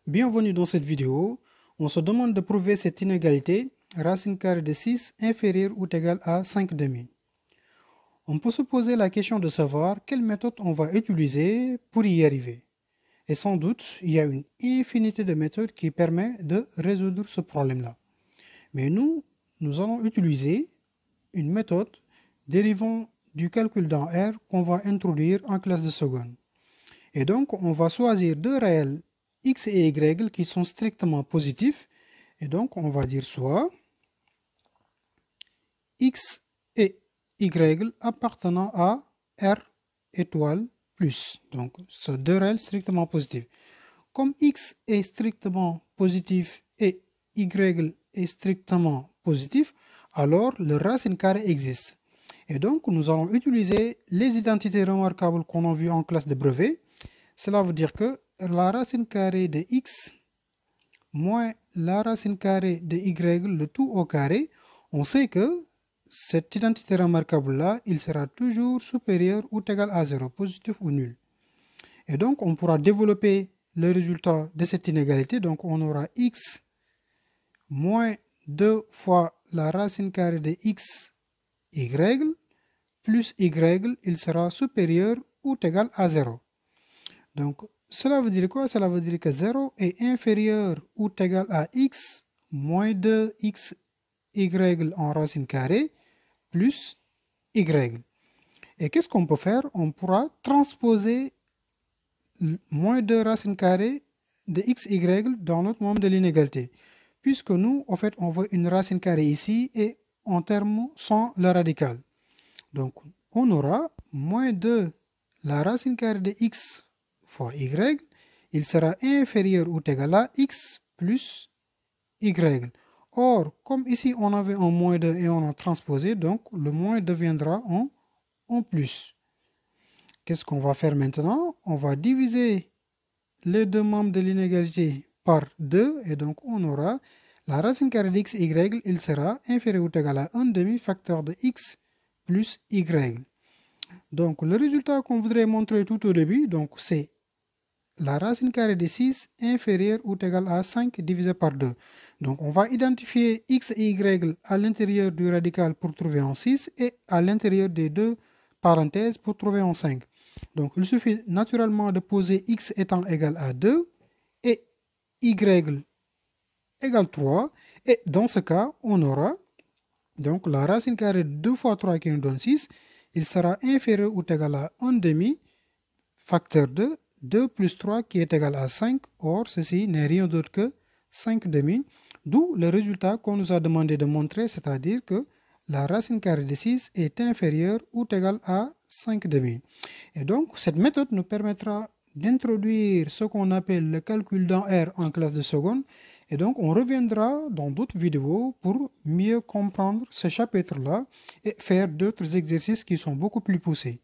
Bienvenue dans cette vidéo. On se demande de prouver cette inégalité racine carrée de 6 inférieure ou égale à 5 demi. On peut se poser la question de savoir quelle méthode on va utiliser pour y arriver. Et sans doute, il y a une infinité de méthodes qui permettent de résoudre ce problème-là. Mais nous allons utiliser une méthode dérivant du calcul d'un R qu'on va introduire en classe de seconde. Et donc, on va choisir deux réels x et y qui sont strictement positifs. Et donc, on va dire soit x et y appartenant à R étoile plus. Donc, ce deux réels strictement positifs. Comme x est strictement positif et y est strictement positif, alors le racine carrée existe. Et donc, nous allons utiliser les identités remarquables qu'on a vues en classe de brevet. Cela veut dire que la racine carrée de x moins la racine carrée de y, le tout au carré, on sait que cette identité remarquable-là, il sera toujours supérieur ou égal à 0, positif ou nul. Et donc, on pourra développer le résultat de cette inégalité. Donc, on aura x moins 2 fois la racine carrée de x, y, plus y, il sera supérieur ou égal à 0. Donc, cela veut dire quoi? Cela veut dire que 0 est inférieur ou égal à x moins 2x, y en racine carrée plus y. Et qu'est-ce qu'on peut faire? On pourra transposer moins 2 racine carrée de x, y dans l'autre membre de l'inégalité. Puisque nous, en fait, on veut une racine carrée ici et en termes sans le radical. Donc, on aura moins 2 la racine carrée de x fois y, il sera inférieur ou égal à x plus y. Or, comme ici on avait un moins 2 et on a transposé, donc le moins deviendra en plus. Qu'est-ce qu'on va faire maintenant? On va diviser les deux membres de l'inégalité par 2 et donc on aura la racine carrée de x, y, il sera inférieur ou égal à 1 demi facteur de x plus y. Donc le résultat qu'on voudrait montrer tout au début, donc c'est la racine carrée de 6 inférieure ou égale à 5 divisé par 2. Donc on va identifier x et y à l'intérieur du radical pour trouver en 6 et à l'intérieur des deux parenthèses pour trouver en 5. Donc il suffit naturellement de poser x étant égal à 2 et y égale 3. Et dans ce cas, on aura donc la racine carrée de 2 fois 3 qui nous donne 6. Il sera inférieur ou égal à 1 demi facteur de 2 plus 3 qui est égal à 5. Or, ceci n'est rien d'autre que 5 demi. D'où le résultat qu'on nous a demandé de montrer, c'est-à-dire que la racine carrée de 6 est inférieure ou égale à 5 demi. Et donc, cette méthode nous permettra d'introduire ce qu'on appelle le calcul d'un R en classe de seconde. Et donc, on reviendra dans d'autres vidéos pour mieux comprendre ce chapitre-là et faire d'autres exercices qui sont beaucoup plus poussés.